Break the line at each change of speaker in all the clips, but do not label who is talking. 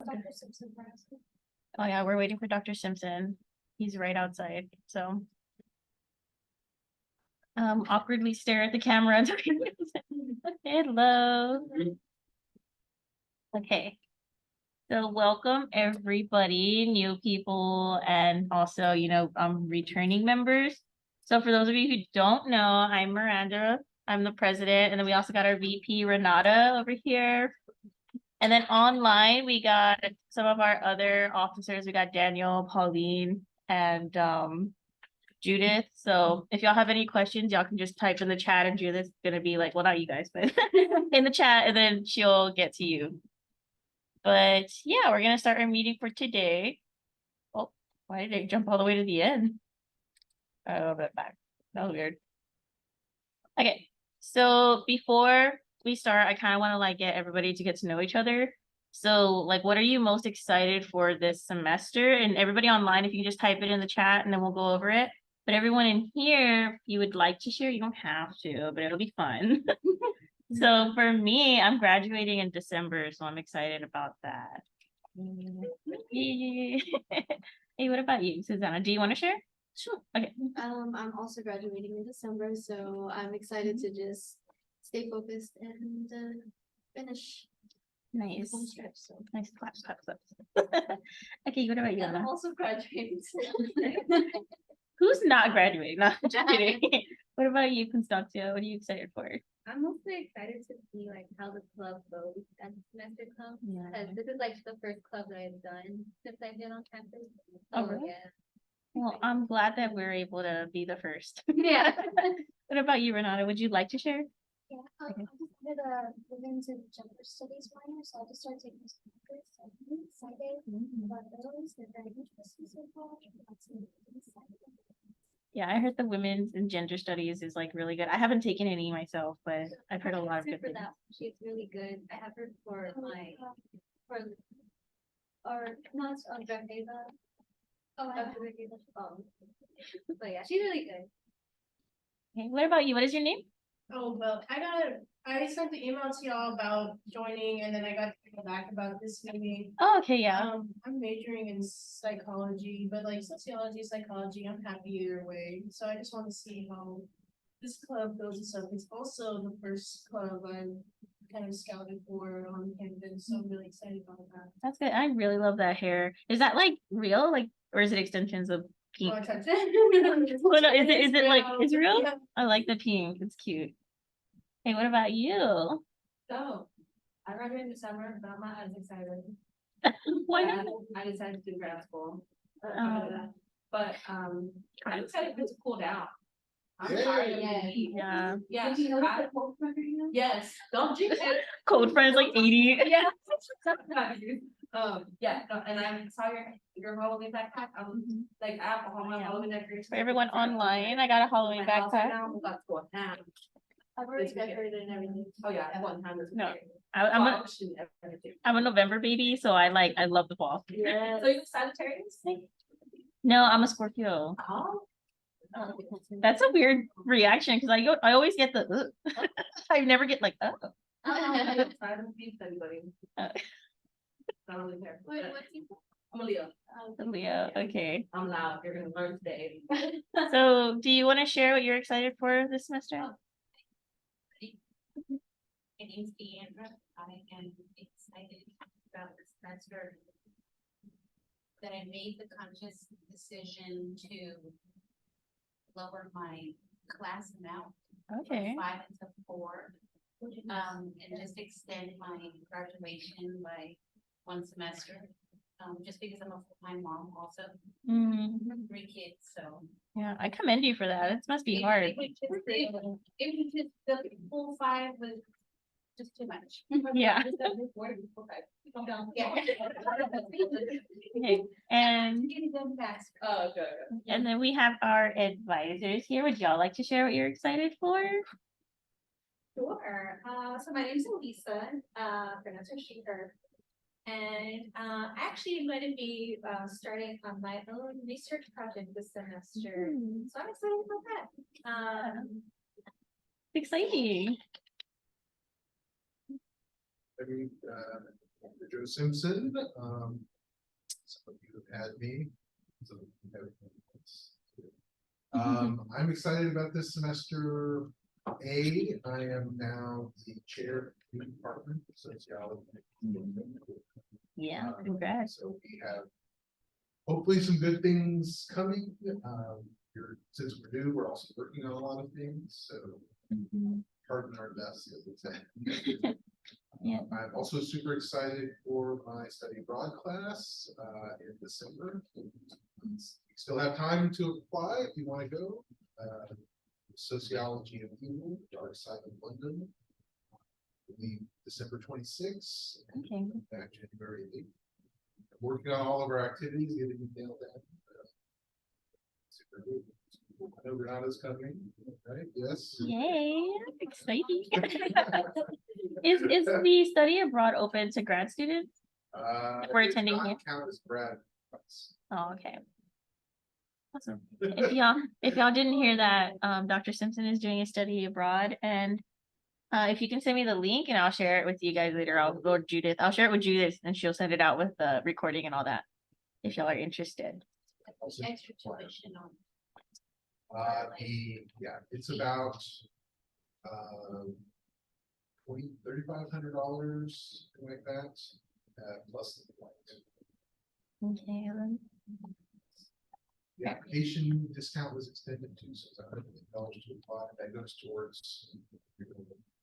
Dr. Simpson for us.
Oh yeah, we're waiting for Dr. Simpson. He's right outside, so. Awkwardly stare at the camera. Hello. Okay. So welcome everybody, new people, and also, returning members. So for those of you who don't know, I'm Miranda. I'm the president, and then we also got our VP Renata over here. And then online, we got some of our other officers. We got Daniel, Pauline, and Judith. So if y'all have any questions, y'all can just type in the chat, and Judith's gonna be like, well, not you guys, but in the chat, and then she'll get to you. But yeah, we're gonna start our meeting for today. Oh, why did it jump all the way to the end? A little bit back. That was weird. Okay, so before we start, I kind of want to get everybody to get to know each other. So what are you most excited for this semester? And everybody online, if you can just type it in the chat and then we'll go over it. But everyone in here, if you would like to share, you don't have to, but it'll be fun. So for me, I'm graduating in December, so I'm excited about that. Hey, what about you, Susanna? Do you want to share?
Sure.
Okay.
I'm also graduating in December, so I'm excited to just stay focused and finish.
Nice.
The home stretch, so.
Nice. Claps. Okay, what about you, Anna?
I'm also graduating.
Who's not graduating? No, just kidding. What about you, Constantia? What are you excited for?
I'm mostly excited to see how the club goes as the semester comes.
Yeah.
Because this is the first club that I've done since I've been on campus.
Oh, really?
Yeah.
Well, I'm glad that we're able to be the first.
Yeah.
What about you, Renata? Would you like to share?
Yeah, I just did a women's and gender studies minor, so I just started taking some courses. So I'm excited about those. They're very interesting so far.
Yeah, I heard the women's and gender studies is really good. I haven't taken any myself, but I've heard a lot of good things.
She's really good. I have her for my
not on Dravdeva.
But yeah, she's really good.
Okay, what about you? What is your name?
Oh, well, I sent the email to y'all about joining, and then I got to go back about this meeting.
Oh, okay, yeah.
I'm majoring in psychology, but sociology, psychology, I'm happy either way. So I just want to see how this club goes and stuff. It's also the first club I'm kind of scouted for on campus, so I'm really excited about that.
That's good. I really love that hair. Is that real? Or is it extensions of pink?
Oh, I touched
it. Well, no, is it it's real?
Yeah.
I like the pink. It's cute. Hey, what about you?
So, I graduated in December, but I'm not as excited.
Why not?
I decided to do grad school.
Oh.
But I'm excited to cool down. I'm
Yeah.
tired of the heat.
Yeah.
Yes. Yes. Don't jinx it.
Cold front is 80.
Yeah. Yeah. No, and I saw your Halloween backpack. I have all my Halloween decorations.
For everyone online, I got a Halloween backpack.
Now we got to go now.
I've already decorated and everything.
Oh yeah, one time this
No.
weekend.
I'm a November baby, so I love the fall.
Yeah. So you Sagittarius?
No, I'm a Scorpio.
Oh.
That's a weird reaction because I always get the I never get
I don't beat anybody. I don't really care.
Wait, what's he?
I'm a Leo.
Leo. Okay.
I'm loud. You're gonna learn today.
So do you want to share what you're excited for this semester?
My name's Deandra. I am excited about this semester that I made the conscious decision to lower my class amount
Okay.
from 5 into 4, and just extend my graduation by 1 semester. Just because I'm a full-time mom, also 3 kids, so
Yeah, I commend you for that. It must be hard.
It was just the full 5 was just too much.
Yeah.
Yeah.
Okay. And
Oh, good.
and then we have our advisors here. Would y'all like to share what you're excited for?
Sure. So my name is Elisa, pronounced her, she, her. And actually I'm going to be starting on my own research project this semester. So I'm excited about that.
Exciting.
Dr. Joe Simpson. Some of you have had me. Some of you haven't. I'm excited about this semester. I am now the chair of the department of sociology.
Yeah, congrats.
So we have hopefully some good things coming. Since we're new, we're also working on a lot of things. So pardon our best, as we say.
Yeah.
I'm also super excited for my study abroad class in December. You still have time to apply if you want to go. Sociology of Evil, Dark Side of London. Leave December 26th.
Okay.
Back January 8th. I'm working on all of our activities, getting them nailed down. Super good. I know Renata's coming, right? Yes.
Yay, exciting. Is the study abroad open to grad students? We're
It does
attending
not
here.
count as grad.
Oh, okay. Awesome. If y'all didn't hear that, Dr. Simpson is doing a study abroad, and if you can send me the link and I'll share it with you guys later. I'll share it with Judith and she'll send it out with the recording and all that. If y'all are interested.
Extra tuition on.
It's about $3,500, something like that, plus the flight.
Okay. Then.
The application discount was extended too, so it's $100 to apply. That goes towards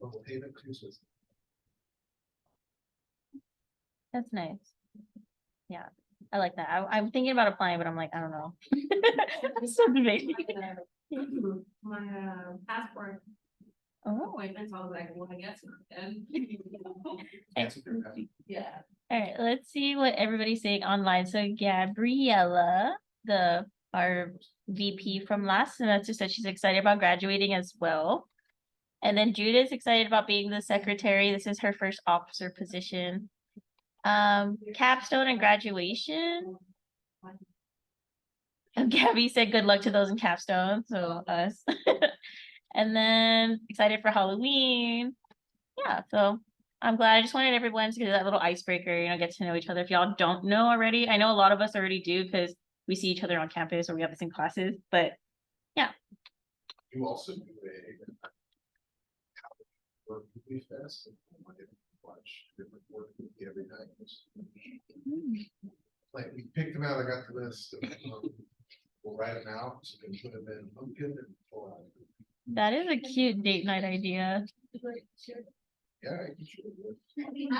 local payment too. So
That's nice. Yeah, I like that. I'm thinking about applying, but I'm like, I don't know. I'm so debating.
My passport
Oh.
appointments, I was like, well, I guess not then.
that's what they're having.
Yeah.
All right, let's see what everybody's saying online. So Gabriella, our VP from last semester, said she's excited about graduating as well. And then Judith's excited about being the secretary. This is her first officer position. Capstone and graduation. And Gabby said good luck to those in capstone, so us. And then excited for Halloween. Yeah, so I'm glad. I just wanted everyone to get that little icebreaker, get to know each other. If y'all don't know already, I know a lot of us already do because we see each other on campus or we have the same classes, but yeah.
You also do a work movie fest. I get to watch different work movie every night. Like we picked them out. I got the list. We'll write them out so we can put them in pumpkin and pull out.
That is a cute date night idea.
Yeah, I can show you.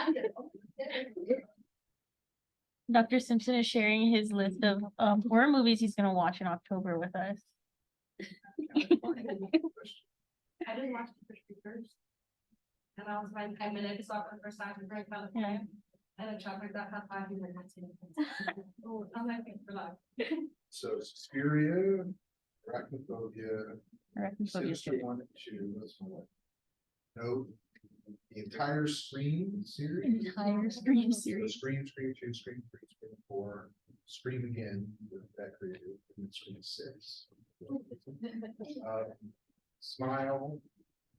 Dr. Simpson is sharing his list of horror movies he's gonna watch in October with us.
I didn't watch the first first. And I was like, I mean, I just saw it for the first time and very proud of
Yeah.
him. And then chocolate got hot 5 minutes. Oh, I'm like, thanks for that.
So Suspiria, Arachnophobia,
Arachnophobia.
Sinister 1 and 2. That's one. No, the entire Scream series.
Entire Scream
So
series.
Scream 2, Scream 3, Scream 4, Scream again with that creative, and then Scream 6. Smile,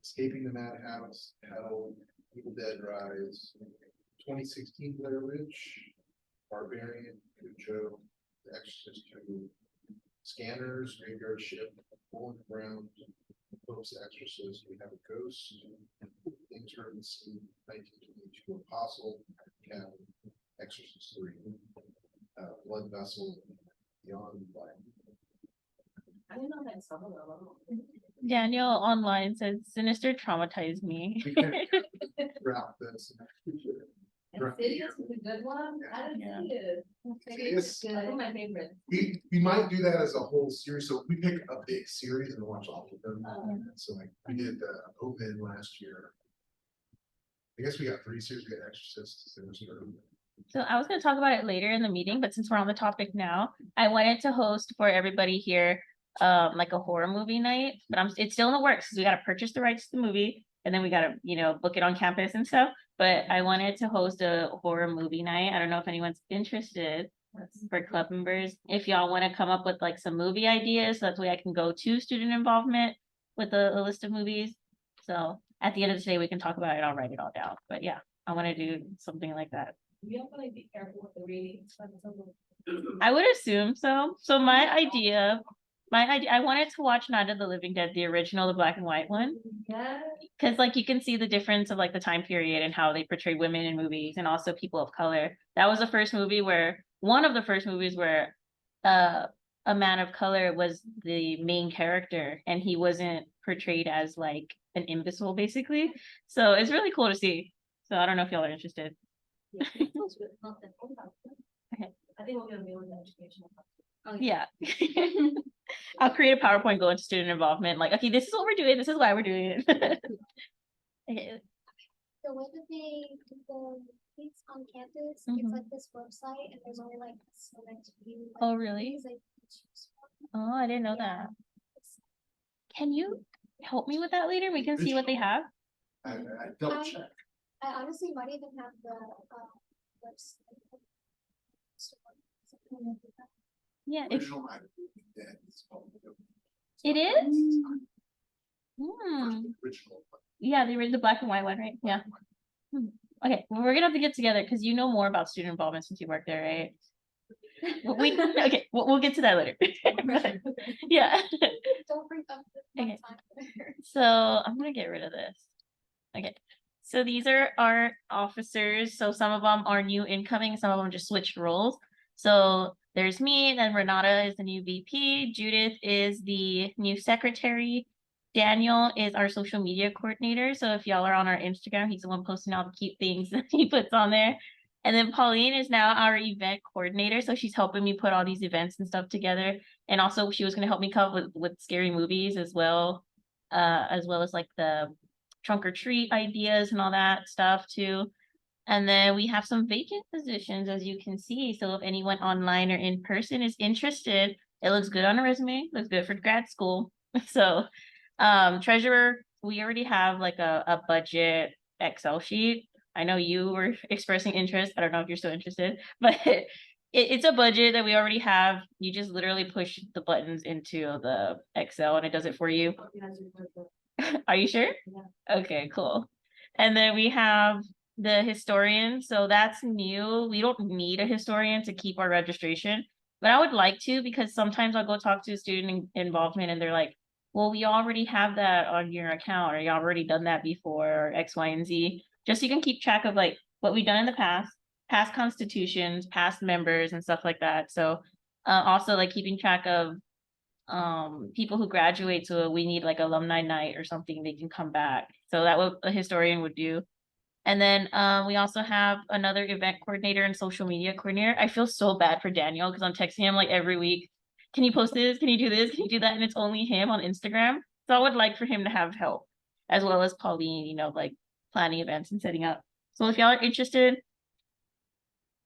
Escaping the Madhouse, Hell, Evil Dead Rise, 2016 Blair Witch, Barbarian, Cujo, The Exorcist 2, Scanners, Graveyard Shift, Born Ground, Pope's Exorcist, We Have a Ghost, Things Heard and Seen, 1922 Apostle, Cabin, Exorcist 3, Blood Vessel, Beyond Life.
I didn't know that some of them.
Daniel online says Sinister traumatized me.
We can throughout this.
Insidious is a good one. I didn't
Yeah.
see it.
It's-
That's one of my favorites.
We might do that as a whole series. So we pick a big series and watch all of them. So like we did Open last year. I guess we got 3 series. We got Exorcist, Sinister.
So I was gonna talk about it later in the meeting, but since we're on the topic now, I wanted to host for everybody here like a horror movie night, but it's still in the works because we gotta purchase the rights to the movie and then we gotta, book it on campus and stuff. But I wanted to host a horror movie night. I don't know if anyone's interested for club members. If y'all want to come up with like some movie ideas, so that way I can go to student involvement with a list of movies. So at the end of the day, we can talk about it. I'll write it all down. But yeah, I want to do something like that.
We have to like be careful with the ratings.
I would assume so. So my idea, I wanted to watch Night of the Living Dead, the original, the black and white one.
Yeah.
Because like you can see the difference of like the time period and how they portray women in movies and also people of color. That was the first movie where one of the first movies where a man of color was the main character and he wasn't portrayed as like an imbecile basically. So it's really cool to see. So I don't know if y'all are interested.
Yeah, that's good.
Okay.
I think we'll get a meal in education.
Yeah. I'll create a PowerPoint, go into student involvement, like, okay, this is what we're doing, this is why we're doing it. Okay.
The way that they do the things on campus,
Mhm.
it's like this website and there's only like a select few. Like,
Oh, really?
things they can choose from.
Oh, I didn't know
Yeah.
that. Can you help me with that later? We can see what they have.
I double check.
I honestly might even have the website.
Yeah, if
Original Night of the Living Dead is called.
it is.
Original.
Yeah, they were the black and white one, right? Yeah. Okay, well, we're gonna have to get together because you know more about student involvement since you work there, right? Okay, we'll get to that later. Yeah.
Don't bring up the
Okay.
time.
So I'm gonna get rid of this. Okay. So these are our officers. So some of them are new incoming, some of them just switched roles. So there's me, then Renata is the new VP, Judith is the new secretary, Daniel is our social media coordinator. So if y'all are on our Instagram, he's the one posting all the cute things that he puts on there. And then Pauline is now our event coordinator. So she's helping me put all these events and stuff together. And also she was going to help me come up with scary movies as well as like the trunk or treat ideas and all that stuff too. And then we have some vacant positions, as you can see. So if anyone online or in person is interested, it looks good on a resume, looks good for grad school. So treasurer, we already have like a budget Excel sheet. I know you were expressing interest. I don't know if you're still interested, but it's a budget that we already have. You just literally push the buttons into the Excel and it does it for you. Are you sure?
Yeah.
Okay, cool. And then we have the historian. So that's new. We don't need a historian to keep our registration, but I would like to because sometimes I'll go talk to student involvement and they're like, well, we already have that on your account or you already done that before or X, Y, and Z. Just so you can keep track of like what we've done in the past constitutions, past members and stuff like that. So also like keeping track of people who graduate, so we need like alumni night or something, they can come back. So that what a historian would do. And then we also have another event coordinator and social media coordinator. I feel so bad for Daniel because I'm texting him like every week. Can you post this? Can you do this? Can you do that? And it's only him on Instagram. So I would like for him to have help as well as Pauline, you know, like planning events and setting up. So if y'all are interested,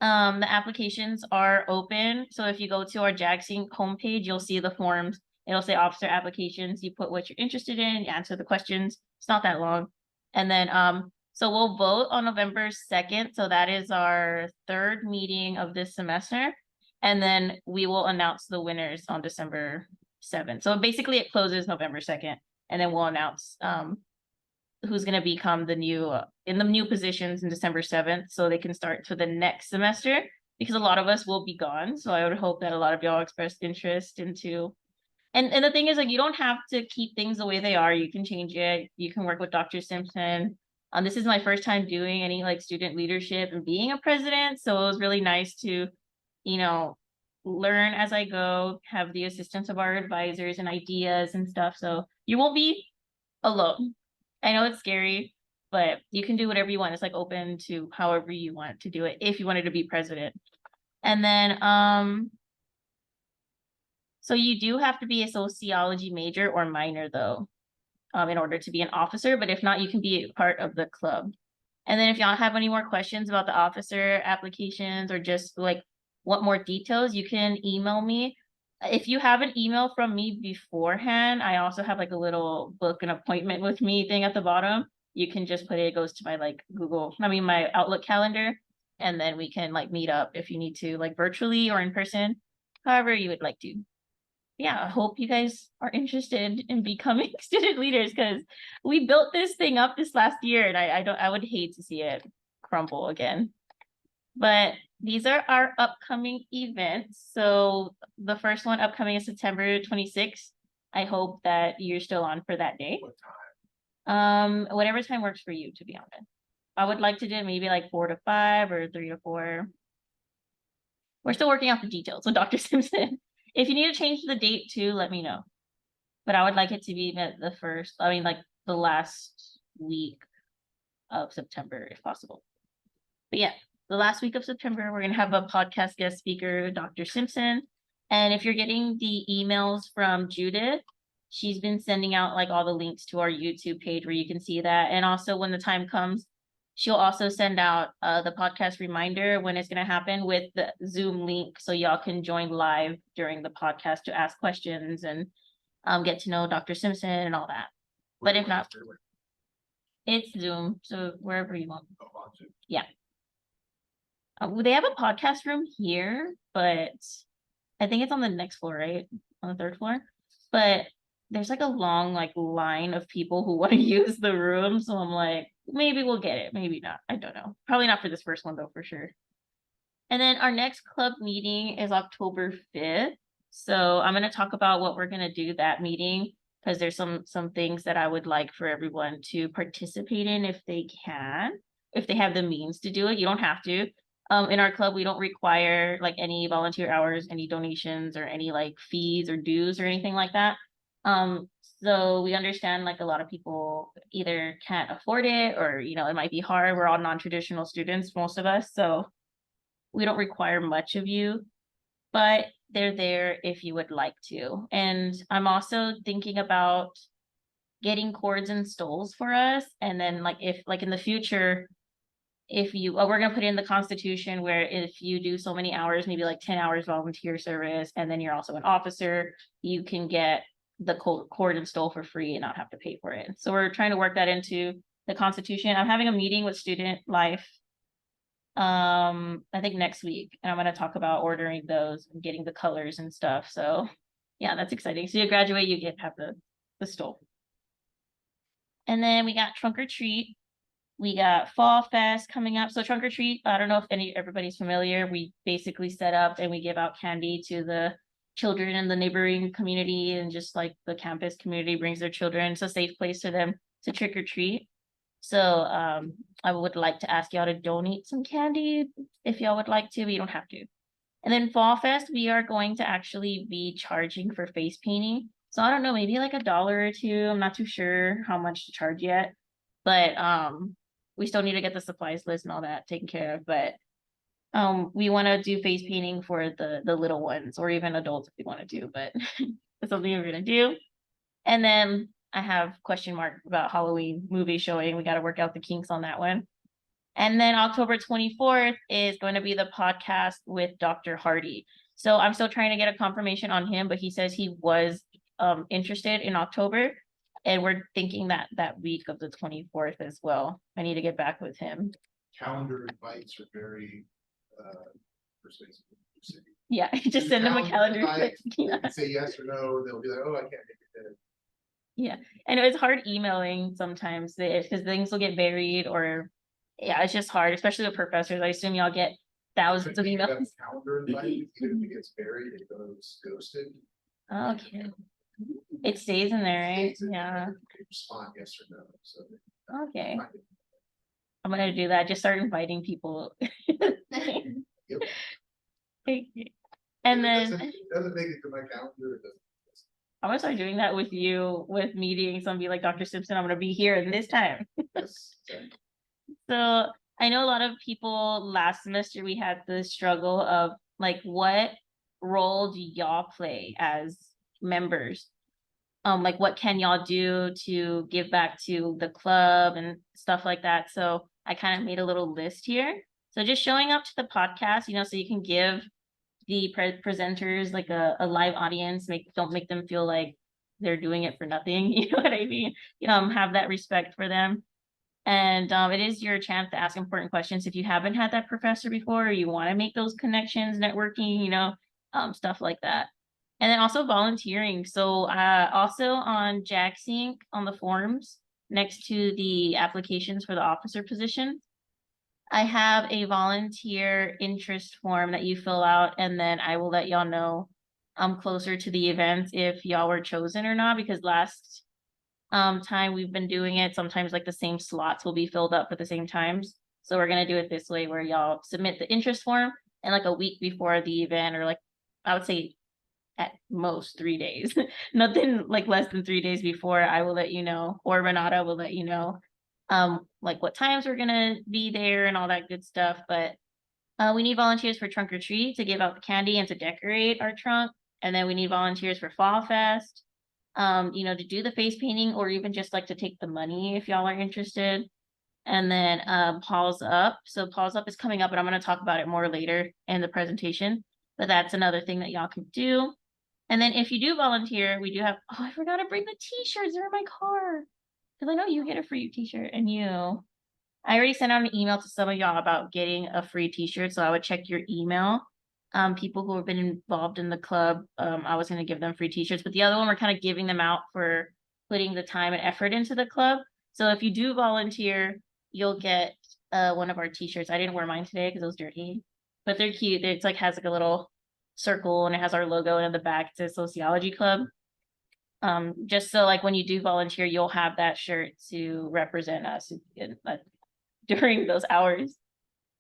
the applications are open. So if you go to our JAGSync homepage, you'll see the forms. It'll say officer applications. You put what you're interested in, you answer the questions. It's not that long. And then so we'll vote on November 2nd. So that is our third meeting of this semester. And then we will announce the winners on December 7th. So basically it closes November 2nd. And then we'll announce who's going to become the new in the new positions in December 7th so they can start for the next semester because a lot of us will be gone. So I would hope that a lot of y'all expressed interest into and the thing is like you don't have to keep things the way they are. You can change it. You can work with Dr. Simpson. This is my first time doing any like student leadership and being a president. So it was really nice to, you know, learn as I go, have the assistance of our advisors and ideas and stuff. So you won't be alone. I know it's scary, but you can do whatever you want. It's like open to however you want to do it if you wanted to be president. And then so you do have to be a sociology major or minor though, in order to be an officer, but if not, you can be part of the club. And then if y'all have any more questions about the officer applications or just like want more details, you can email me. If you have an email from me beforehand, I also have like a little book an appointment with me thing at the bottom. You can just put it goes to my like my Outlook calendar, and then we can like meet up if you need to, like virtually or in person, however you would like to. Yeah, I hope you guys are interested in becoming student leaders because we built this thing up this last year and I would hate to see it crumble again. But these are our upcoming events. So the first one upcoming is September 26th. I hope that you're still on for that day.
What time?
Whatever time works for you, to be honest. I would like to do maybe like 4 to 5 or 3 to 4. We're still working out the details with Dr. Simpson. If you need to change the date too, let me know. But I would like it to be like the last week of September, if possible. But yeah, the last week of September, we're gonna have a podcast guest speaker, Dr. Simpson. And if you're getting the emails from Judith, she's been sending out like all the links to our YouTube page where you can see that. And also when the time comes, she'll also send out the podcast reminder when it's gonna happen with the Zoom link, so y'all can join live during the podcast to ask questions and get to know Dr. Simpson and all that. But if not, it's Zoom, so wherever you want. Yeah. They have a podcast room here, but I think it's on the next floor, right? On the third floor. But there's like a long line of people who want to use the room. So I'm like, maybe we'll get it, maybe not. I don't know. Probably not for this first one though, for sure. And then our next club meeting is October 5th. So I'm going to talk about what we're going to do that meeting, because there's some things that I would like for everyone to participate in if they can, if they have the means to do it. You don't have to. In our club, we don't require like any volunteer hours, any donations, or any like fees or dues or anything like that. So we understand like a lot of people either can't afford it, or it might be hard. We're all non-traditional students, most of us, so we don't require much of you, but they're there if you would like to. And I'm also thinking about getting cords and stoles for us. And then if in the future, if you, we're going to put in the Constitution where if you do so many hours, maybe like 10 hours volunteer service, and then you're also an officer, you can get the cord and stole for free and not have to pay for it. So we're trying to work that into the Constitution. I'm having a meeting with Student Life, I think next week, and I'm going to talk about ordering those and getting the colors and stuff. So yeah, that's exciting. So you graduate, you have the stole. And then we got trunk or treat. We got Fall Fest coming up. So trunk or treat, I don't know if everybody's familiar. We basically set up and we give out candy to the children in the neighboring community, and just like the campus community brings their children. It's a safe place for them to trick or treat. So I would like to ask y'all to donate some candy if y'all would like to, but you don't have to. And then Fall Fest, we are going to actually be charging for face painting. So I don't know, maybe like $1 or $2. I'm not too sure how much to charge yet, but we still need to get the supplies list and all that taken care of. But we want to do face painting for the little ones, or even adults if they want to do, but that's something we're gonna do. And then I have question mark about Halloween movie showing. We got to work out the kinks on that one. And then October 24th is going to be the podcast with Dr. Hardy. So I'm still trying to get a confirmation on him, but he says he was interested in October, and we're thinking that week of the 24th as well. I need to get back with him.
Calendar invites are very persuasive.
Yeah, just send them a calendar.
You can say yes or no, they'll be like, oh, I can't make it.
Yeah, I know it's hard emailing sometimes because things will get buried, or yeah, it's just hard, especially with professors. I assume y'all get thousands of emails.
Calendar invite, even if it gets buried, it goes ghosted.
Okay. It stays in there, right? Yeah.
Respond yes or no. So
okay. I'm gonna do that. Just start inviting people.
Yep.
And then
it doesn't make it to my calendar.
I'm gonna start doing that with you with meetings. I'll be like, Dr. Simpson, I'm gonna be here in this time.
Yes, exactly.
So I know a lot of people last semester we had the struggle of like, what role do y'all play as members? Like what can y'all do to give back to the club and stuff like that? So I kind of made a little list here. So just showing up to the podcast, so you can give the presenters like a live audience, don't make them feel like they're doing it for nothing. You know what I mean? Have that respect for them. And it is your chance to ask important questions if you haven't had that professor before, or you want to make those connections, networking, stuff like that. And then also volunteering. So also on JackSync on the forums next to the applications for the officer position, I have a volunteer interest form that you fill out, and then I will let y'all know closer to the event if y'all were chosen or not, because last time we've been doing it, sometimes like the same slots will be filled up at the same times. So we're gonna do it this way where y'all submit the interest form and like a week before the event, or like I would say at most 3 days, nothing like less than 3 days before, I will let you know, or Renata will let you know like what times we're gonna be there and all that good stuff. But we need volunteers for trunk or treat to give out the candy and to decorate our trunk. And then we need volunteers for Fall Fest, you know, to do the face painting, or even just like to take the money if y'all are interested. And then Paul's Up. So Paul's Up is coming up, but I'm going to talk about it more later in the presentation. But that's another thing that y'all can do. And then if you do volunteer, we do have, oh, I forgot to bring the t-shirts. They're in my car. Because I know you get a free t-shirt, and you. I already sent out an email to some of y'all about getting a free t-shirt, so I would check your email. People who have been involved in the club, I was going to give them free t-shirts, but the other one we're kind of giving them out for putting the time and effort into the club. So if you do volunteer, you'll get one of our t-shirts. I didn't wear mine today because it was dirty, but they're cute. It's like has like a little circle and it has our logo, and in the back it says Sociology Club. Just so like when you do volunteer, you'll have that shirt to represent us during those hours.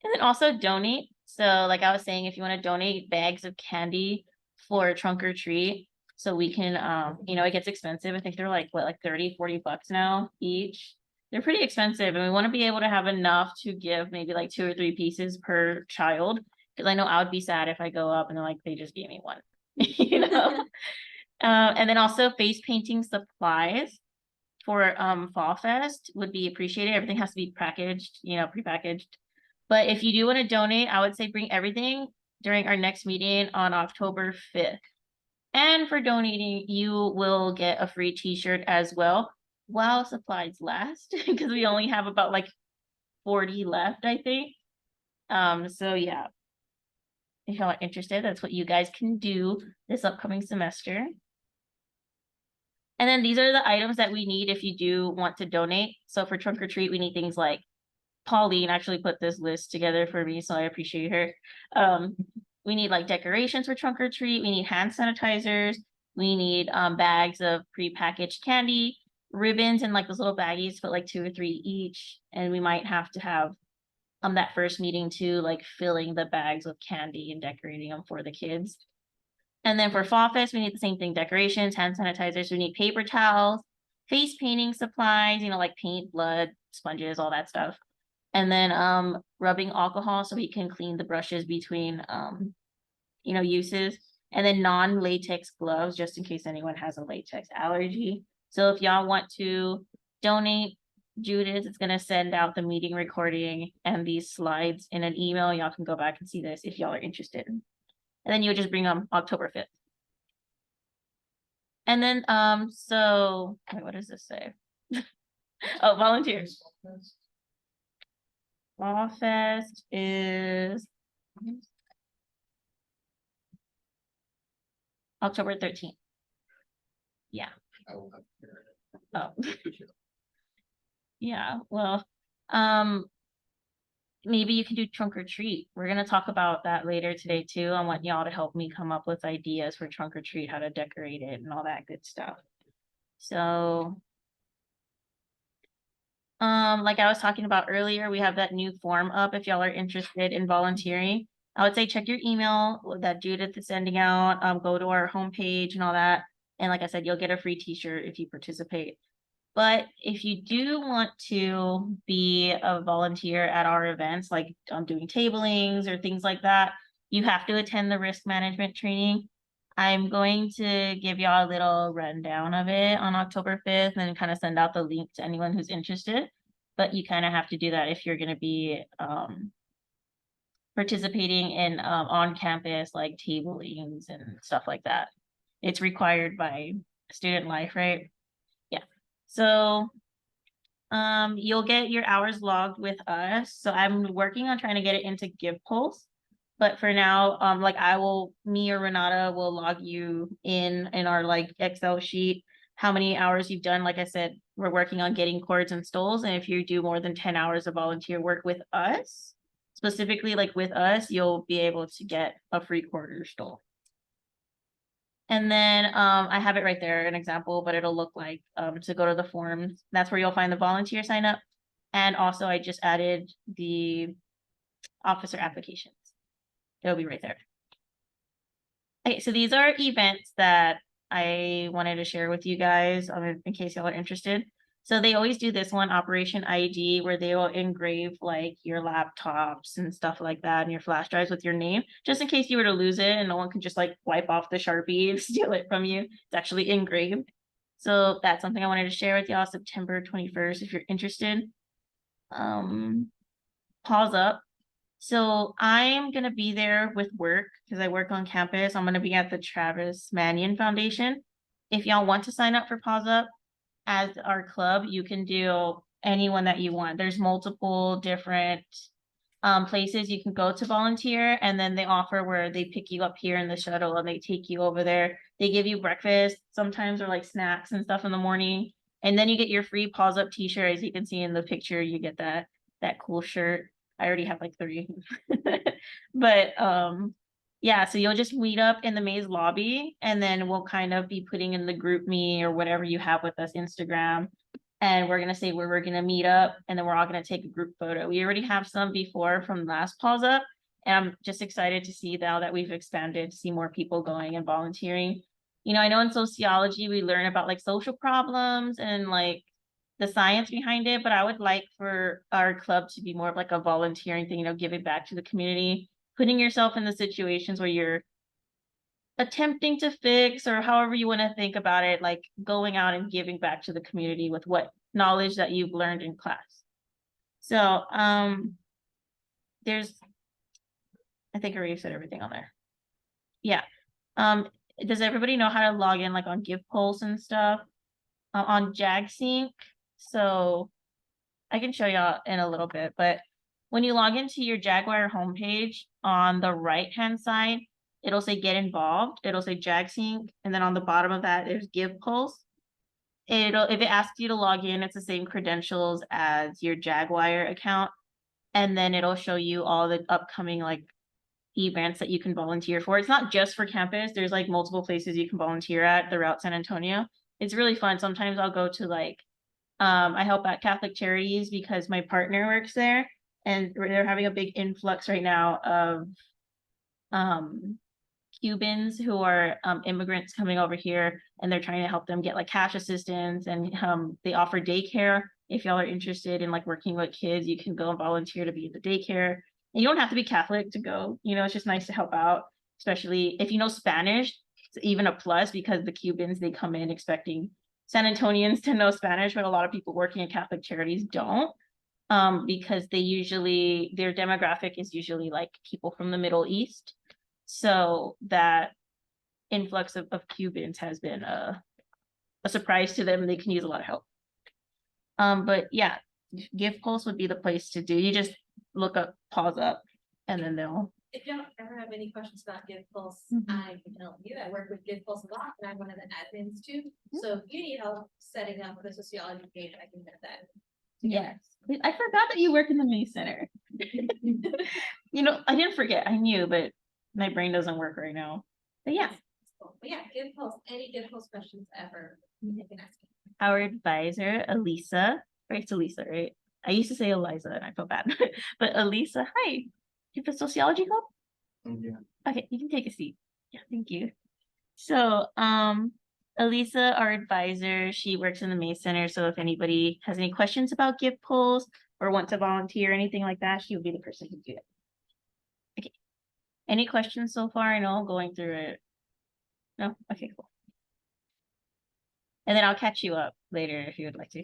And then also donate. So like I was saying, if you want to donate bags of candy for trunk or treat, so we can, you know, it gets expensive. I think they're like, what, like 30-40 bucks now each. They're pretty expensive, and we want to be able to have enough to give maybe like 2 or 3 pieces per child. Because I know I would be sad if I go up and they're like, they just gave me one, you know? And then also face painting supplies for Fall Fest would be appreciated. Everything has to be packaged, you know, prepackaged. But if you do want to donate, I would say bring everything during our next meeting on October 5th. And for donating, you will get a free t-shirt as well while supplies last, because we only have about like 40 left, I think. So yeah, if y'all are interested, that's what you guys can do this upcoming semester. And then these are the items that we need if you do want to donate. So for trunk or treat, we need things like, Pauline actually put this list together for me, so I appreciate her. We need like decorations for trunk or treat. We need hand sanitizers. We need bags of prepackaged candy, ribbons, and like those little baggies, put like 2 or 3 each. And we might have to have that first meeting too, like filling the bags with candy and decorating them for the kids. And then for Fall Fest, we need the same thing: decorations, hand sanitizers. We need paper towels, face painting supplies, you know, like paint, blood, sponges, all that stuff. And then rubbing alcohol so we can clean the brushes between you know, uses. And then non-latex gloves, just in case anyone has a latex allergy. So if y'all want to donate, Judith is going to send out the meeting recording and these slides in an email. Y'all can go back and see this if y'all are interested. And then you would just bring them October 5th. And then so wait, what does this say? Oh, volunteers. Fall Fest is October 13th. Yeah.
I will have to hear it.
Oh. Yeah. Well, maybe you can do trunk or treat. We're gonna talk about that later today too. I want y'all to help me come up with ideas for trunk or treat, how to decorate it and all that good stuff. So like I was talking about earlier, we have that new form up if y'all are interested in volunteering. I would say check your email that Judith is sending out, go to our homepage and all that. And like I said, you'll get a free t-shirt if you participate. But if you do want to be a volunteer at our events, like doing tablings or things like that, you have to attend the risk management training. I'm going to give y'all a little rundown of it on October 5th and kind of send out the link to anyone who's interested. But you kind of have to do that if you're going to be participating in on-campus like tablings and stuff like that. It's required by student life, right? Yeah. So you'll get your hours logged with us. So I'm working on trying to get it into GivePulse. But for now, like me or Renata will log you in our like Excel sheet, how many hours you've done. Like I said, we're working on getting cords and stoles. And if you do more than 10 hours of volunteer work with us, specifically like with us, you'll be able to get a free quarter stole. And then I have it right there, an example, but it'll look like to go to the forms. That's where you'll find the volunteer sign up. And also I just added the officer applications. It'll be right there. Okay, so these are events that I wanted to share with you guys in case y'all are interested. So they always do this one, Operation ID, where they will engrave like your laptops and stuff like that and your flash drives with your name, just in case you were to lose it and no one can just like wipe off the Sharpie and steal it from you. It's actually engraved. So that's something I wanted to share with y'all, September 21st, if you're interested. Pause up. So I'm going to be there with work because I work on campus. I'm going to be at the Travis Manion Foundation. If y'all want to sign up for Pause Up as our club, you can do any one that you want. There's multiple different places you can go to volunteer, and then they offer where they pick you up here in the shuttle and they take you over there. They give you breakfast sometimes, or like snacks and stuff in the morning. And then you get your free Pause Up t-shirt. As you can see in the picture, you get that cool shirt. I already have like 3. But yeah, so you'll just meet up in the maze lobby, and then we'll kind of be putting in the group me or whatever you have with us, Instagram. And we're going to say where we're going to meet up, and then we're all going to take a group photo. We already have some before from last Pause Up, and I'm just excited to see now that we've expanded to see more people going and volunteering. You know, I know in sociology, we learn about like social problems and like the science behind it, but I would like for our club to be more of like a volunteering thing, you know, giving back to the community, putting yourself in the situations where you're attempting to fix, or however you want to think about it, like going out and giving back to the community with what knowledge that you've learned in class. So there's, I think I already said everything on there. Yeah. Does everybody know how to log in like on GivePulse and stuff on JagSync? So I can show y'all in a little bit, but when you log into your Jaguar homepage, on the right-hand side, it'll say get involved. It'll say JagSync. And then on the bottom of that, there's GivePulse. If it asks you to log in, it's the same credentials as your Jaguar account. And then it'll show you all the upcoming like events that you can volunteer for. It's not just for campus. There's like multiple places you can volunteer at throughout San Antonio. It's really fun. Sometimes I'll go to like, I help at Catholic Charities because my partner works there, and they're having a big influx right now of Cubans who are immigrants coming over here, and they're trying to help them get like cash assistance, and they offer daycare. If y'all are interested in like working with kids, you can go and volunteer to be in the daycare. And you don't have to be Catholic to go, you know, it's just nice to help out, especially if you know Spanish. It's even a plus because the Cubans, they come in expecting San Antonians to know Spanish, but a lot of people working in Catholic Charities don't, because their demographic is usually like people from the Middle East. So that influx of Cubans has been a surprise to them. They can use a lot of help. But yeah, GivePulse would be the place to do. You just look up Pause Up, and then they'll.
If you don't ever have any questions about GivePulse, I can help you. I work with GivePulse a lot, and I'm one of the admins too. So if you need help setting up the sociology page, I can get that.
Yes. I forgot that you work in the May Center. You know, I didn't forget. I knew, but my brain doesn't work right now. But yeah.
But yeah, GivePulse, any GivePulse questions ever, you can ask me.
Our advisor, Elisa. Right, it's Elisa, right? I used to say Eliza and I felt bad. But Elisa, hi. You have a sociology club?
Yeah.
Okay, you can take a seat. Yeah, thank you. So, Elisa, our advisor, she works in the May Center. So if anybody has any questions about GivePulse or want to volunteer or anything like that, she would be the person to do it. Okay. Any questions so far? I know I'm going through it. No? Okay, cool. And then I'll catch you up later if you would like to.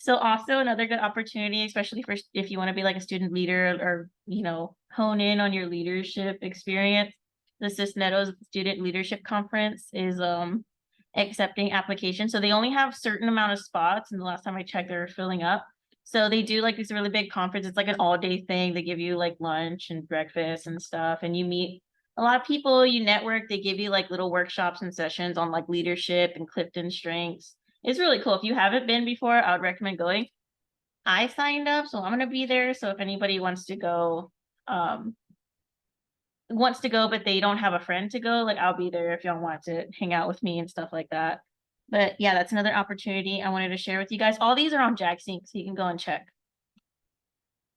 So also another good opportunity, especially for if you want to be like a student leader or, you know, hone in on your leadership experience. The Cisneros Student Leadership Conference is accepting applications. So they only have certain amount of spots, and the last time I checked, they were filling up. So they do like this really big conference. It's like an all-day thing. They give you like lunch and breakfast and stuff, and you meet a lot of people, you network. They give you like little workshops and sessions on like leadership and Clifton strengths. It's really cool. If you haven't been before, I would recommend going. I signed up, so I'm gonna be there. So if anybody wants to go, but they don't have a friend to go, like I'll be there if y'all want to hang out with me and stuff like that. But yeah, that's another opportunity I wanted to share with you guys. All these are on JagSync, so you can go and check.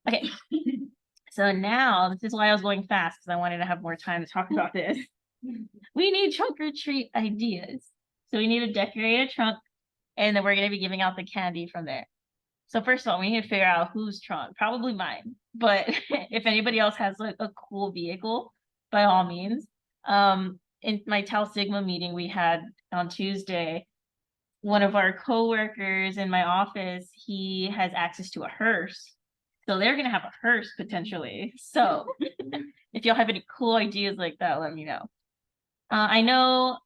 Okay. So now this is why I was going fast, because I wanted to have more time to talk about this. We need trunk or treat ideas. So we need to decorate a trunk, and then we're going to be giving out the candy from there. So first of all, we need to figure out whose trunk, probably mine. But if anybody else has like a cool vehicle, by all means. In my Tau Sigma meeting we had on Tuesday, one of our coworkers in my office, he has access to a hearse. So they're going to have a hearse potentially. So if y'all have any cool ideas like that, let me know. I know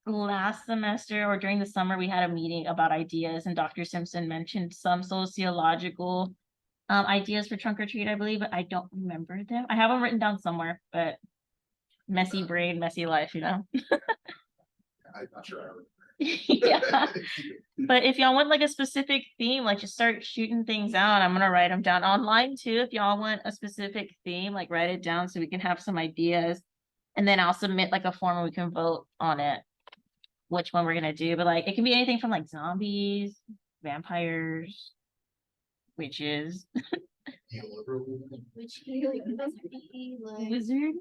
last semester or during the summer, we had a meeting about ideas, and Dr. Simpson mentioned some sociological ideas for trunk or treat, I believe, but I don't remember them. I have them written down somewhere, but messy brain, messy life, you know?
I'm not sure. I remember.
Yeah. But if y'all want like a specific theme, like just start shooting things out. I'm gonna write them down online too. If y'all want a specific theme, like write it down so we can have some ideas. And then I'll submit like a form and we can vote on it, which one we're gonna do. But like it can be anything from like zombies, vampires, witches,
Which like
wizard.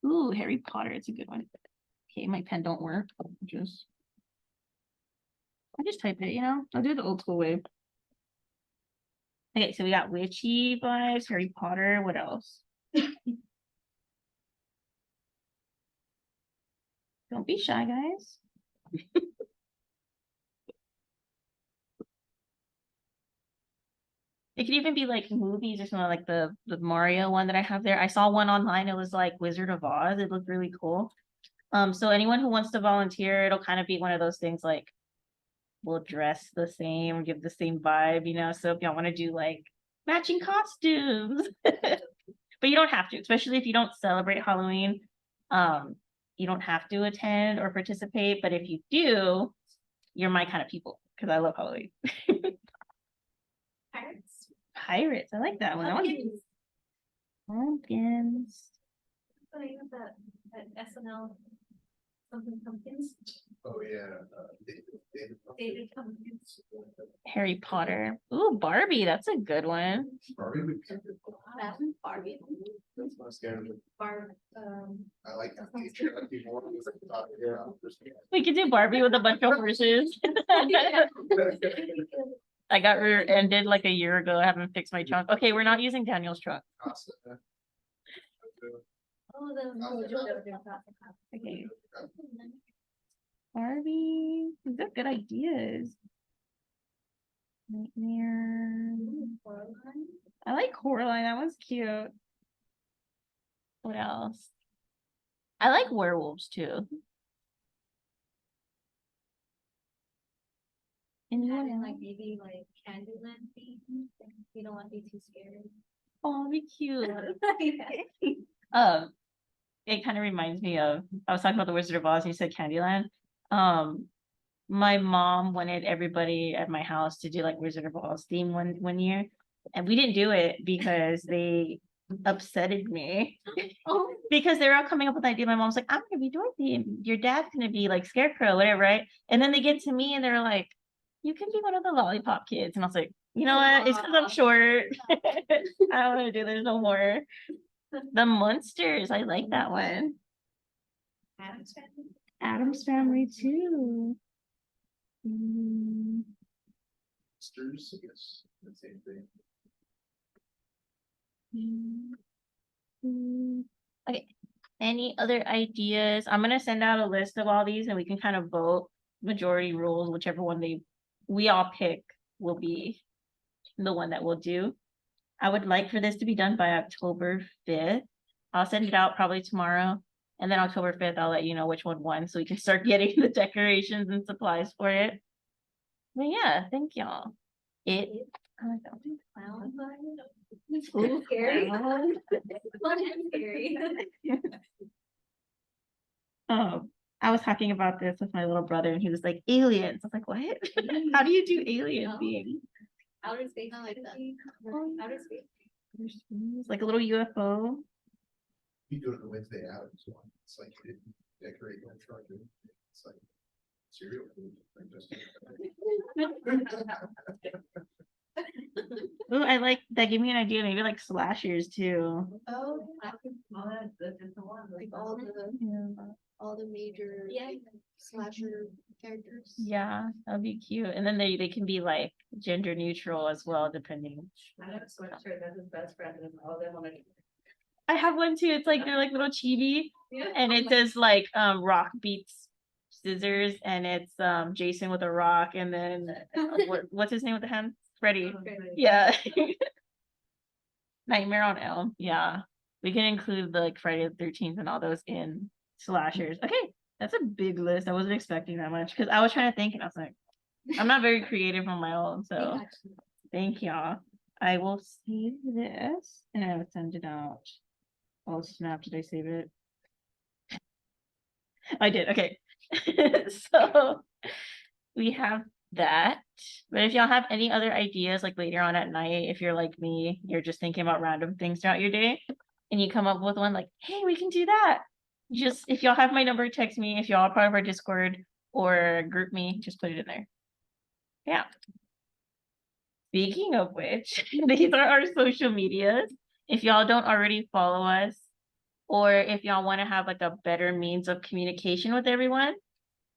Ooh, Harry Potter, it's a good one. Okay, my pen don't work. I just type it, you know? I'll do it the old school way. Okay, so we got witchy vibes, Harry Potter. What else? Don't be shy, guys. It could even be like movies or something, like the Mario one that I have there. I saw one online. It was like Wizard of Oz. It looked really cool. So anyone who wants to volunteer, it'll kind of be one of those things like we'll dress the same, give the same vibe, you know. So if y'all want to do like matching costumes, but you don't have to, especially if you don't celebrate Halloween. You don't have to attend or participate, but if you do, you're my kind of people because I love Halloween.
Pirates.
Pirates, I like that one. That one's pumpkins.
Putting up that SNL something pumpkins.
Oh, yeah.
David Pumpkins.
Harry Potter. Ooh, Barbie, that's a good one.
Barbie would be good.
That Barbie.
That's my standard.
Barb.
I like that feature. I'd be more because I can talk to her.
We could do Barbie with a bunch of horses. I got rear-ended like a year ago. I haven't fixed my trunk. Okay, we're not using Daniel's trunk.
Oh,
Okay. Barbie. These are good ideas. Nightmare. I like Coraline. That one's cute. What else? I like werewolves too. Anyone
And
else?
like maybe like Candyland theme. You don't want to be too scary.
Oh, be cute.
Yeah.
It kind of reminds me of, I was talking about the Wizard of Oz and you said Candyland. My mom wanted everybody at my house to do like Wizard of Oz theme one year, and we didn't do it because they upsetted me.
Oh.
Because they were all coming up with the idea. My mom's like, I'm gonna be Dorothy and your dad's gonna be like Scarecrow, whatever, right? And then they get to me and they're like, you can be one of the lollipop kids. And I was like, you know what? It's because I'm short. I don't want to do this no more. The Munsters, I like that one.
Adam's Family.
Adam's Family too.
Monsters, I guess, the same thing.
Okay. Any other ideas? I'm gonna send out a list of all these and we can kind of vote majority rules, whichever one we all pick will be the one that we'll do. I would like for this to be done by October 5th. I'll send it out probably tomorrow. And then October 5th, I'll let you know which one won so we can start getting the decorations and supplies for it. But yeah, thank y'all.
Clown vibe. Scary. Fun and scary.
I was talking about this with my little brother and he was like, aliens. I was like, what? How do you do alien beings?
outer space.
I like that.
Outer space.
It's like a little UFO.
You go to the Wednesday Addams one, it's like you didn't decorate your truck, it's like cereal food. Like just-
Oh, I like that. Gave me an idea. Maybe like slashers too.
Oh,
Oh, that's the one.
like all the major
Yeah.
slasher characters.
Yeah, that'd be cute. And then they can be like gender neutral as well, depending.
I have a sweatshirt that's his best friend and all of them want to.
I have one too. It's like they're like little chibi,
Yeah.
and it says like rock beats scissors, and it's Jason with a rock, and then what's his name with the hand? Freddy. Yeah. Nightmare on Elm. Yeah. We can include the like Friday the 13th and all those in slashers. Okay, that's a big list. I wasn't expecting that much because I was trying to think and I was like, I'm not very creative on my own. So thank y'all. I will save this and I will send it out. Oh snap, did I save it? I did, okay. So we have that. But if y'all have any other ideas, like later on at night, if you're like me, you're just thinking about random things throughout your day, and you come up with one like, hey, we can do that. Just if y'all have my number, text me. If y'all are part of our Discord or group me, just put it in there. Yeah. Speaking of which, these are our social medias. If y'all don't already follow us, or if y'all want to have like a better means of communication with everyone,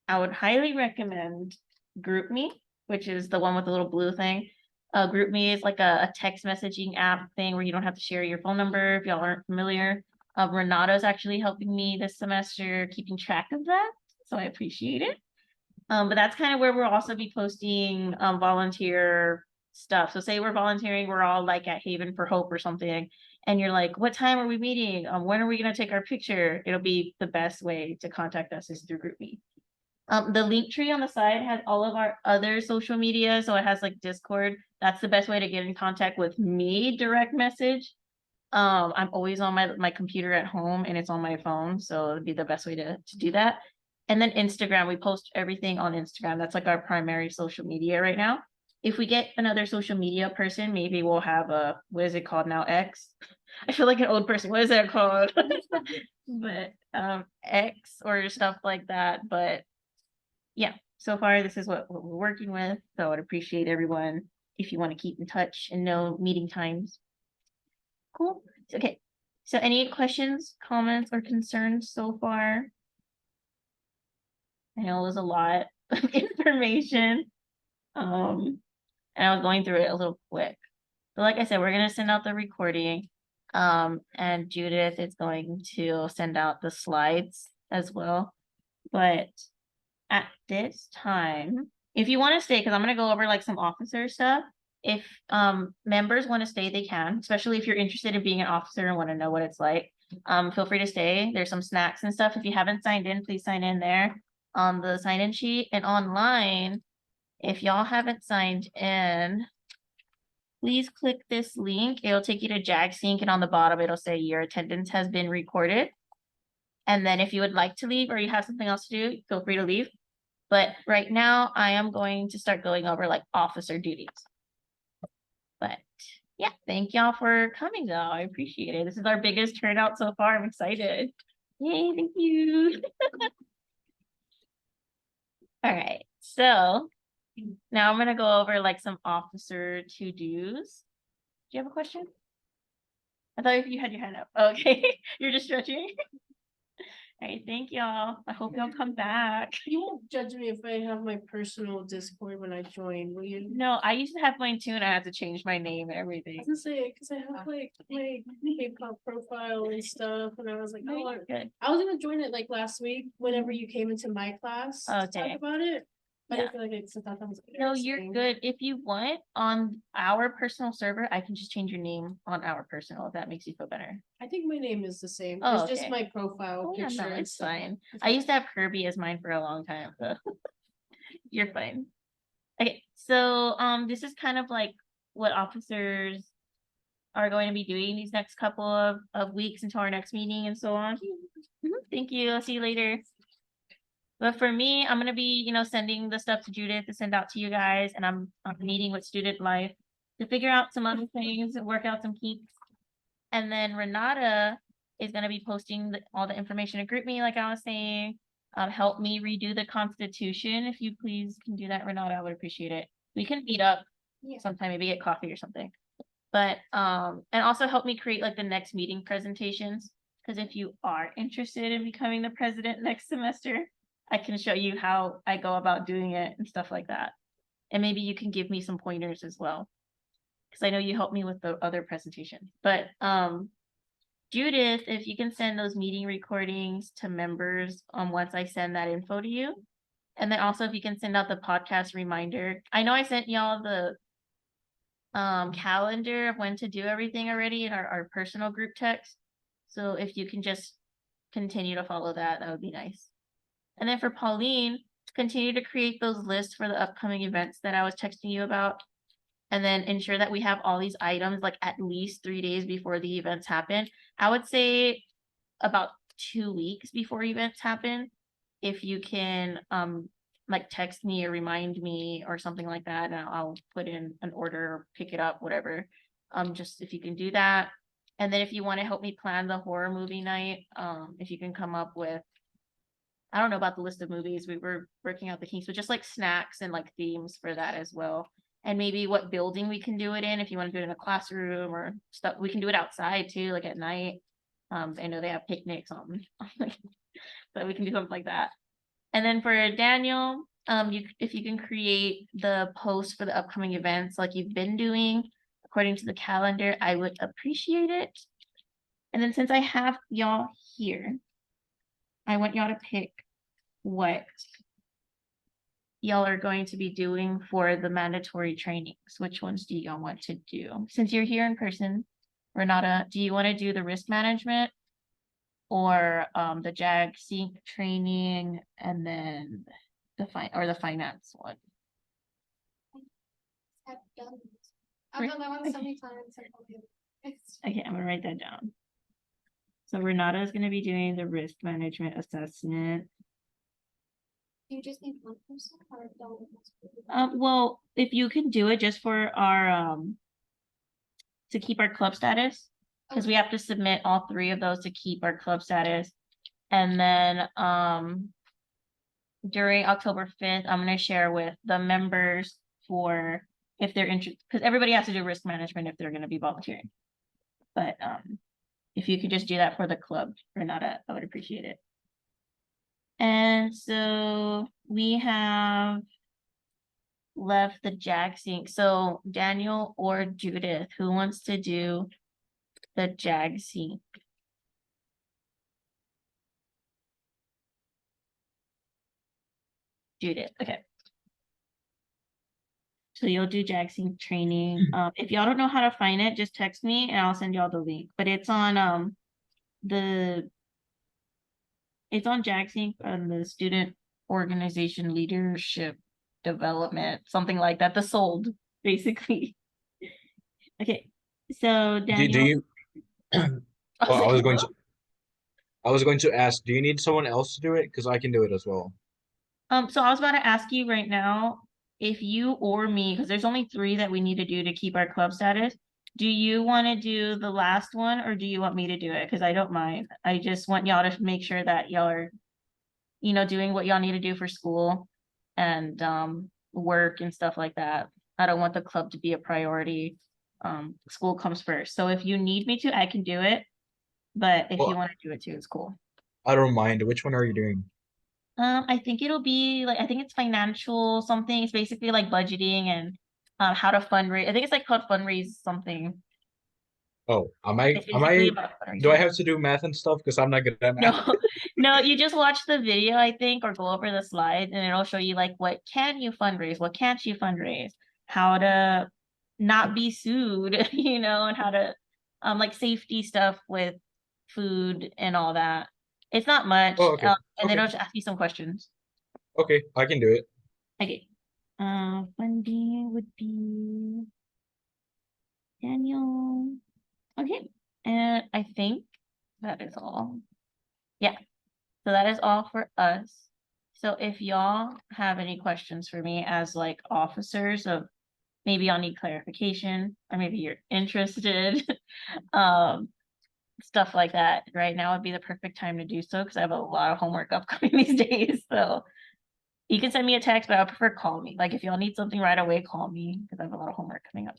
I would highly recommend GroupMe, which is the one with the little blue thing. GroupMe is like a text messaging app thing where you don't have to share your phone number if y'all aren't familiar. Renato's actually helping me this semester keeping track of that, so I appreciate it. But that's kind of where we'll also be posting volunteer stuff. So say we're volunteering, we're all like at Haven for Hope or something, and you're like, what time are we meeting? When are we gonna take our picture? It'll be the best way to contact us is through GroupMe. The link tree on the side has all of our other social media. So it has like Discord. That's the best way to get in contact with me, direct message. I'm always on my computer at home and it's on my phone. So it'd be the best way to do that. And then Instagram, we post everything on Instagram. That's like our primary social media right now. If we get another social media person, maybe we'll have what is it called now? X. I feel like an old person. What is that called? But X or stuff like that. But yeah, so far this is what we're working with. So I would appreciate everyone if you want to keep in touch and know meeting times. Cool. Okay. So any questions, comments, or concerns so far? I know it was a lot of information. And I was going through it a little quick. But like I said, we're gonna send out the recording. And Judith is going to send out the slides as well. But at this time, if you want to stay, because I'm going to go over like some officer stuff. If members want to stay, they can, especially if you're interested in being an officer and want to know what it's like. Feel free to stay. There's some snacks and stuff. If you haven't signed in, please sign in there on the sign-in sheet. And online, if y'all haven't signed in, please click this link. It'll take you to JagSync, and on the bottom, it'll say your attendance has been recorded. And then if you would like to leave or you have something else to do, feel free to leave. But right now I am going to start going over like officer duties. But yeah, thank y'all for coming though. I appreciate it. This is our biggest turnout so far. I'm excited. Yay, thank you. All right, so now I'm gonna go over like some officer to-dos. Do you have a question? I thought you had your hand up. Okay, you're just stretching. All right, thank y'all. I hope y'all come back.
You won't judge me if I have my personal Discord when I join, will you?
No, I used to have mine too, and I had to change my name and
I
everything.
was gonna say, cause I have like my K-pop profile and stuff, and I was like,
No,
oh,
you're good.
I was gonna join it like last week, whenever you came into my class to
Okay.
talk about it. But
Yeah.
I feel like I thought that was.
No, you're
interesting.
good. If you want on our personal server, I can just change your name on our personal if that makes you feel better.
I think my name is the same.
Oh,
It's just
okay.
my profile
Oh, yeah,
picture.
no,
and
it's
stuff.
fine. I used to have Kirby as mine for a long time, so you're fine. Okay, so this is kind of like what officers are going to be doing these next couple of weeks until our next meeting and so on. Thank you. I'll see you later. But for me, I'm gonna be, sending the stuff to Judith to send out to you guys, and I'm meeting with Student Life to figure out some other things and work out some kinks. And then Renata is gonna be posting all the information in GroupMe, like I was saying. Help me redo the Constitution. If you please can do that, Renata, I would appreciate it. We can meet up
Yeah.
sometime, maybe get coffee or something. But and also help me create like the next meeting presentations. Because if you are interested in becoming the president next semester, I can show you how I go about doing it and stuff like that. And maybe you can give me some pointers as well. Because I know you helped me with the other presentation. But Judith, if you can send those meeting recordings to members once I send that info to you. And then also if you can send out the podcast reminder. I know I sent y'all the calendar of when to do everything already in our personal group text. So if you can just continue to follow that, that would be nice. And then for Pauline, continue to create those lists for the upcoming events that I was texting you about. And then ensure that we have all these items like at least 3 days before the events happen. I would say about 2 weeks before events happen. If you can like text me or remind me or something like that, and I'll put in an order or pick it up, whatever. Just if you can do that. And then if you want to help me plan the horror movie night, if you can come up with, I don't know about the list of movies, we were working out the kinks, but just like snacks and like themes for that as well. And maybe what building we can do it in, if you want to do it in a classroom or stuff, we can do it outside too, like at night. I know they have picnics on, but we can do something like that. And then for Daniel, if you can create the post for the upcoming events like you've been doing according to the calendar, I would appreciate it. And then since I have y'all here, I want y'all to pick what y'all are going to be doing for the mandatory trainings. Which ones do y'all want to do? Since you're here in person, Renata, do you want to do the risk management or the JAG sync training and then the finance one?
I've done this. I've done that one so many times.
Okay, I'm gonna write that down. So Renata is gonna be doing the risk management assessment.
You just need one person or don't?
Well, if you can do it just for our to keep our club status, because we have to submit all 3 of those to keep our club status. And then during October 5th, I'm gonna share with the members for if they're interested, because everybody has to do risk management if they're gonna be volunteering. But if you could just do that for the club, Renata, I would appreciate it. And so we have left the JAG sync. So Daniel or Judith, who wants to do the JAG sync? Judith, okay. So you'll do JAG sync training. If y'all don't know how to find it, just text me and I'll send y'all the link. But it's on JAG sync on the student organization leadership development, something like that. The sold, basically. Okay, so Daniel.
Do you? Well, I was going to ask, do you need someone else to do it? Because I can do it as well.
So I was about to ask you right now, if you or me, because there's only 3 that we need to do to keep our club status. Do you want to do the last one or do you want me to do it? Because I don't mind. I just want y'all to make sure that y'all are, doing what y'all need to do for school and work and stuff like that. I don't want the club to be a priority. School comes first. So if you need me to, I can do it. But if you want to do it too, it's cool.
I don't mind. Which one are you doing?
I think it'll be like, I think it's financial something. It's basically like budgeting and how to fundraise. I think it's like called fundraise something.
Oh,
It's basically about
do I
fundraising.
have to do math and stuff? Because I'm not good at math.
No, no, you just watch the video, I think, or go over the slides and it'll show you like what can you fundraise, what can't you fundraise, how to not be sued, and how to like safety stuff with food and all that. It's not much.
Oh, okay.
And then
Okay.
it'll just ask you some questions.
Okay, I can do it.
Okay. Funding would be Daniel. Okay. And I think that is all. Yeah. So that is all for us. So if y'all have any questions for me as like officers of, maybe I'll need clarification, or maybe you're interested. Stuff like that. Right now would be the perfect time to do so because I have a lot of homework upcoming these days. So you can send me a text, but I prefer call me. Like if y'all need something right away, call me because I have a lot of homework coming up.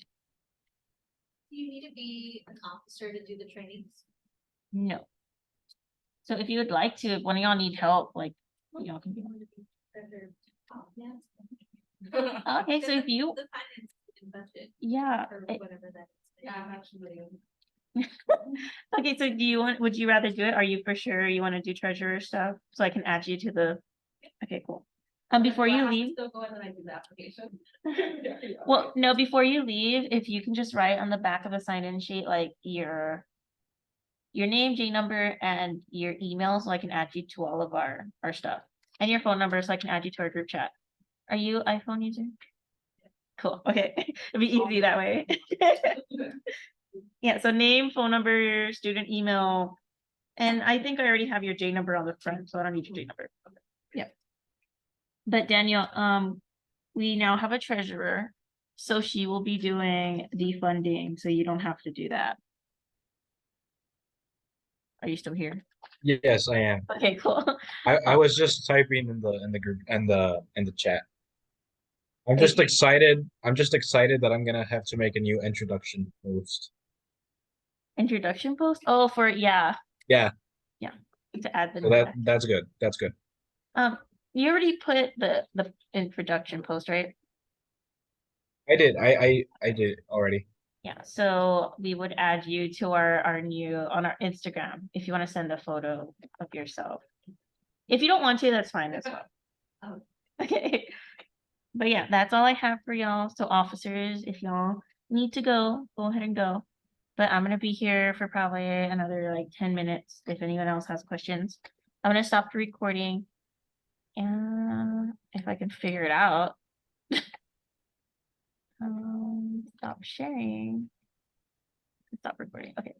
Do you need to be an officer to do the trainings?
No. So if you would like to, if one of y'all need help, like y'all can be.
Yeah.
Okay, so if you,
The finance and budget
yeah.
or whatever that is.
Yeah, I'm actually.
Okay, so would you rather do it? Are you for sure you want to do treasurer stuff? So I can add you to the, okay, cool. Before
Do I
you
have to
leave,
Still go in and I do the application.
well, no, before you leave, if you can just write on the back of the sign-in sheet, like your name, J number, and your email, so I can add you to all of our stuff. And your phone number, so I can add you to our group chat. Are you iPhone user? Cool, okay. It'd be easy that way. Yeah, so name, phone number, student email, and I think I already have your J number on the front, so I don't need your J number. Yeah. But Danielle, we now have a treasurer, so she will be doing the funding, so you don't have to do that. Are you still here?
Yes, I am.
Okay, cool.
I was just typing in the group and the chat. I'm
If
just
you-
excited. I'm just excited that I'm gonna have to make a new introduction post.
Introduction post? Oh, yeah.
Yeah,
To add the
so
new
that's good. That's good.
you already put the introduction post, right?
I did. I did already.
Yeah, so we would add you to our new on our Instagram if you want to send a photo of yourself. If you don't want to, that's fine as well.
Oh.
Okay. But yeah, that's all I have for y'all. So officers, if y'all need to go ahead and go. But I'm gonna be here for probably another like 10 minutes if anyone else has questions. I'm gonna stop the recording. And if I can figure it out. Stop sharing. Stop recording. Okay.